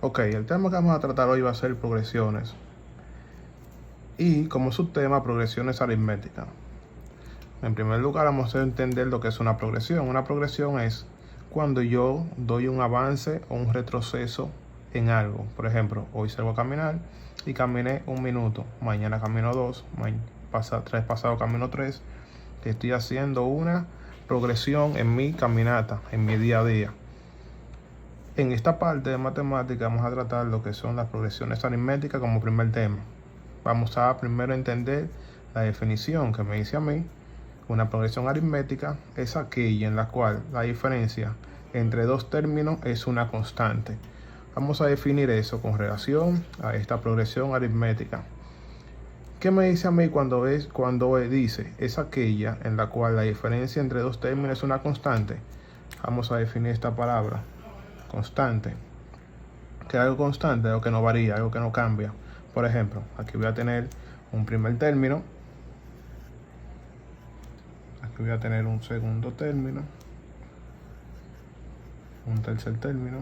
Ok, el tema que vamos a tratar hoy va a ser progresiones. Y como subtema, progresiones aritméticas. En primer lugar, vamos a entender lo que es una progresión. Una progresión es cuando yo doy un avance o un retroceso en algo. Por ejemplo, hoy salgo a caminar y caminé 1 minuto. Mañana camino 2, pasado camino 3. Estoy haciendo una progresión en mi caminata, en mi día a día. En esta parte de matemática vamos a tratar lo que son las progresiones aritméticas como primer tema. Vamos a primero entender la definición que me dice a mí. Una progresión aritmética es aquella en la cual la diferencia entre dos términos es una constante. Vamos a definir eso con relación a esta progresión aritmética. ¿Qué me dice a mí cuando dice es aquella en la cual la diferencia entre dos términos es una constante? Vamos a definir esta palabra, constante. Que algo constante, algo que no varía, algo que no cambia. Por ejemplo, aquí voy a tener un primer término. Aquí voy a tener un segundo término. Un tercer término.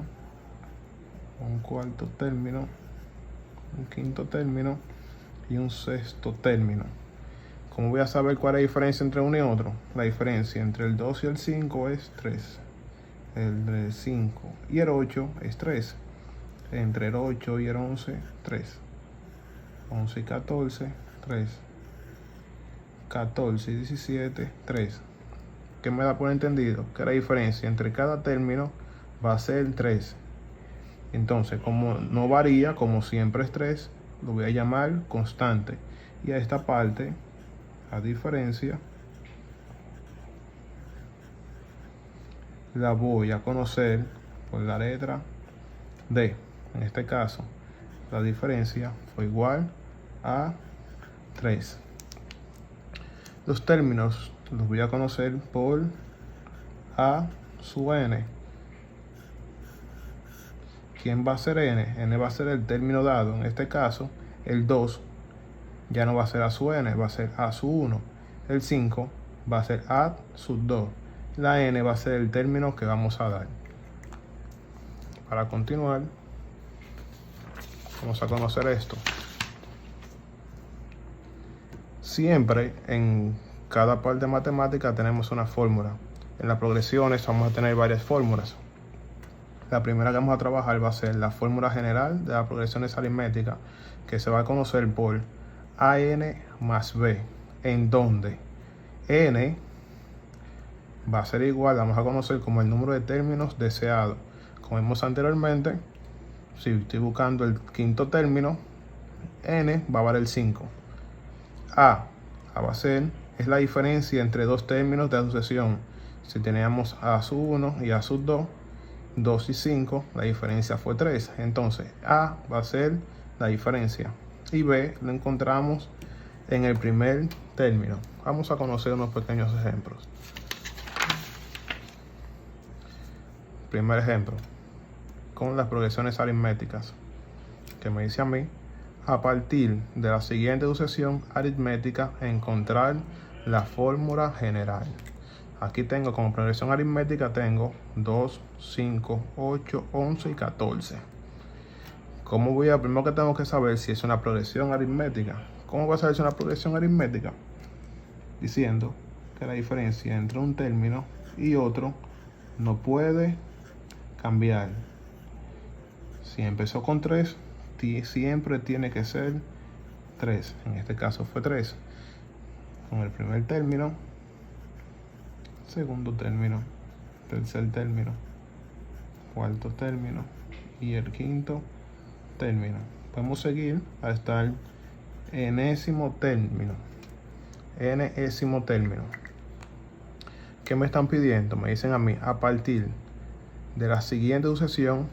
Un cuarto término. Un quinto término. Y un sexto término. ¿Cómo voy a saber cuál es la diferencia entre uno y otro? La diferencia entre el 2 y el 5 es 3. El 5 y el 8 es 3. Entre el 8 y el 11, 3. 11 y 14, 3. 14 y 17, 3. ¿Qué me da por entendido? Que la diferencia entre cada término va a ser 3. Entonces, como no varía, como siempre es 3, lo voy a llamar constante. Y a esta parte, la diferencia, la voy a conocer por la letra D. En este caso, la diferencia fue igual a 3. Los términos los voy a conocer por A sub n. ¿Quién va a ser n? N va a ser el término dado. En este caso, el 2 ya no va a ser A sub n, va a ser A sub 1. El 5 va a ser A sub 2. La n va a ser el término que vamos a dar. Para continuar, vamos a conocer esto. Siempre en cada parte de matemática tenemos una fórmula. En las progresiones vamos a tener varias fórmulas. La primera que vamos a trabajar va a ser la fórmula general de las progresiones aritméticas, que se va a conocer por AN más B, en donde N va a ser igual, vamos a conocer como el número de términos deseados. Como vimos anteriormente, si estoy buscando el quinto término, N va a valer 5. A va a ser, es la diferencia entre dos términos de sucesión. Si teníamos A sub 1 y A sub 2, 2 y 5, la diferencia fue 3. Entonces, A va a ser la diferencia. Y B lo encontramos en el primer término. Vamos a conocer unos pequeños ejemplos. Primer ejemplo, con las progresiones aritméticas, que me dice a mí, a partir de la siguiente sucesión aritmética, encontrar la fórmula general. Aquí tengo como progresión aritmética, tengo 2, 5, 8, 11 y 14. ¿Cómo voy a? Primero que tengo que saber si es una progresión aritmética. ¿Cómo voy a saber si es una progresión aritmética? Diciendo que la diferencia entre un término y otro no puede cambiar. Si empezó con 3, siempre tiene que ser 3. En este caso fue 3. Con el primer término, segundo término, tercer término, cuarto término y el quinto término. Podemos seguir hasta el enésimo término. Enésimo término. ¿Qué me están pidiendo? Me dicen a mí, a partir de la siguiente sucesión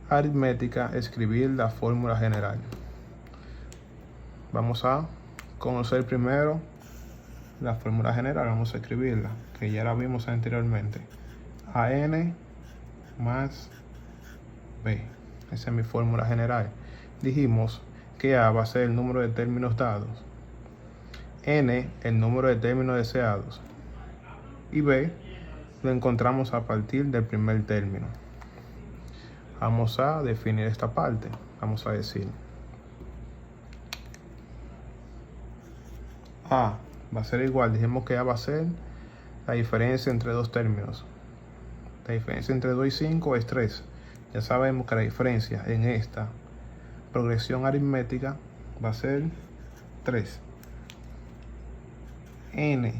aritmética, escribir la fórmula general. Vamos a conocer primero la fórmula general. Vamos a escribirla, que ya la vimos anteriormente. AN más B. Esa es mi fórmula general. Dijimos que A va a ser el número de términos dados, N el número de términos deseados y B lo encontramos a partir del primer término. Vamos a definir esta parte. Vamos a decir A va a ser igual, dijimos que A va a ser la diferencia entre dos términos. La diferencia entre 2 y 5 es 3. Ya sabemos que la diferencia en esta progresión aritmética va a ser 3. N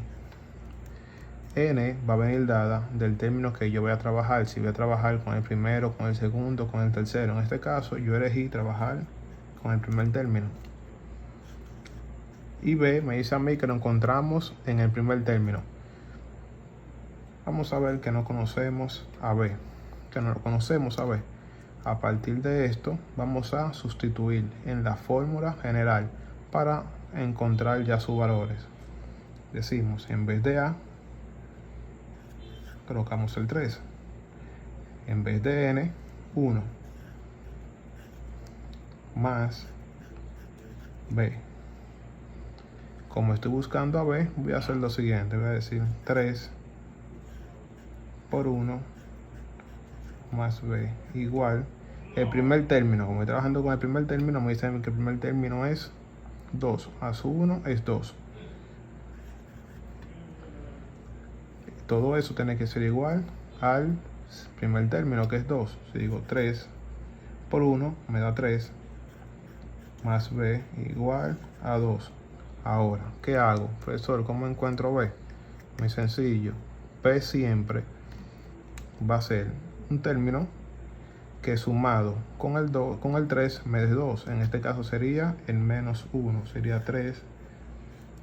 va a venir dada del término que yo voy a trabajar. Si voy a trabajar con el primero, con el segundo, con el tercero. En este caso yo elegí trabajar con el primer término. Y B me dice a mí que lo encontramos en el primer término. Vamos a ver que no conocemos a B. Que no lo conocemos a B. A partir de esto vamos a sustituir en la fórmula general para encontrar ya sus valores. Decimos, en vez de A, colocamos el 3. En vez de N, 1. Más B. Como estoy buscando a B, voy a hacer lo siguiente. Voy a decir 3 por 1 más B igual. El primer término, como estoy trabajando con el primer término, me dicen que el primer término es 2. A su 1 es 2. Todo eso tiene que ser igual al primer término, que es 2. Si digo 3 por 1, me da 3. Más B igual a 2. Ahora, ¿qué hago? Profesor, ¿cómo encuentro B? Muy sencillo. B siempre va a ser un término que sumado con el 3 me dé 2. En este caso sería el menos 1. Sería 3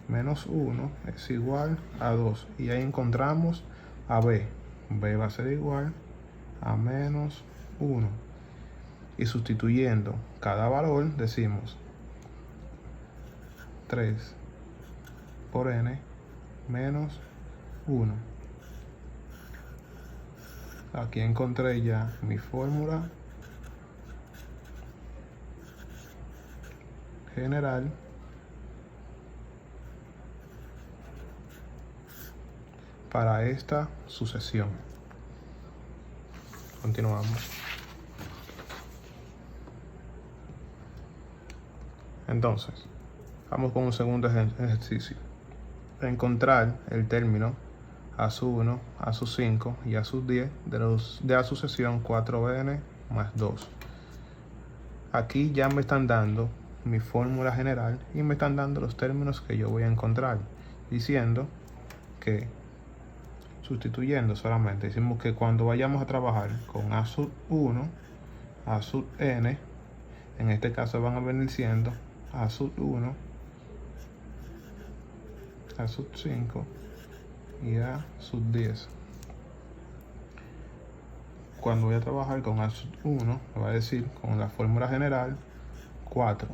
menos 1 es igual a 2. Y ahí encontramos a B. B va a ser igual a menos 1. Y sustituyendo cada valor decimos 3 por N menos 1. Aquí encontré ya mi fórmula general para esta sucesión. Continuamos. Entonces, vamos con un segundo ejercicio. Encontrar el término a su 1, a su 5 y a su 10 de la sucesión 4n más 2. Aquí ya me están dando mi fórmula general y me están dando los términos que yo voy a encontrar, diciendo que sustituyendo solamente, decimos que cuando vayamos a trabajar con a sub 1, a sub n, en este caso van a venir siendo a sub 1, a sub 5 y a sub 10. Cuando voy a trabajar con a sub 1, me va a decir con la fórmula general 4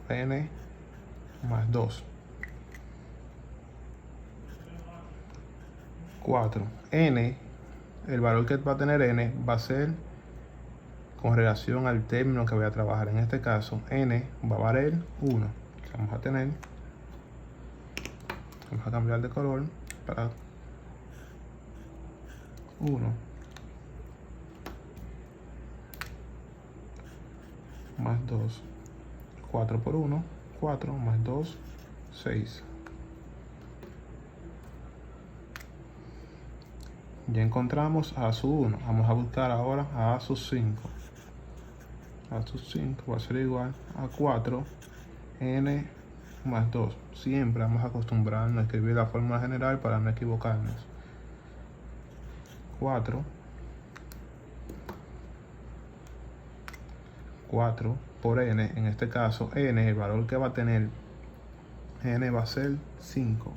n más 2. 4. N, el valor que va a tener N va a ser con relación al término que voy a trabajar. En este caso, N va a valer 1. Vamos a cambiar de color para 1 más 2. 4 por 1, 4 más 2, 6. Ya encontramos a su 1. Vamos a buscar ahora a su 5. A su 5 va a ser igual a 4 n más 2. Siempre vamos a acostumbrarnos a escribir la fórmula general para no equivocarnos. 4 por n, en este caso n, el valor que va a tener n va a ser 5.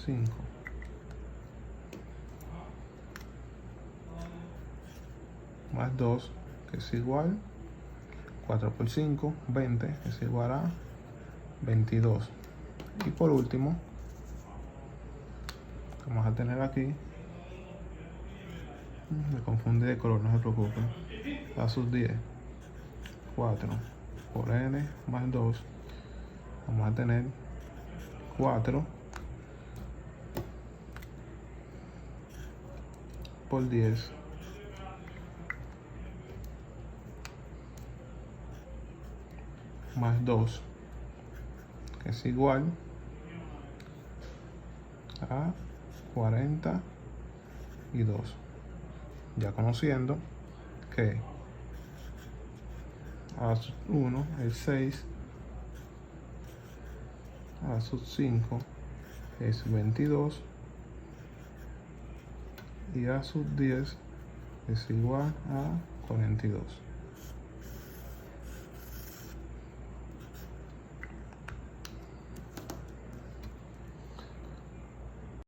5 más 2, que es igual 4 por 5, 20, es igual a 22. Y por último, vamos a tener aquí, me confundí de color, no se preocupen, a sus 10. 4 por n más 2, vamos a tener 4 por 10 más 2, que es igual a 42. Ya conociendo que a sub 1 es 6, a sub 5 es 22 y a sub 10 es igual a 42.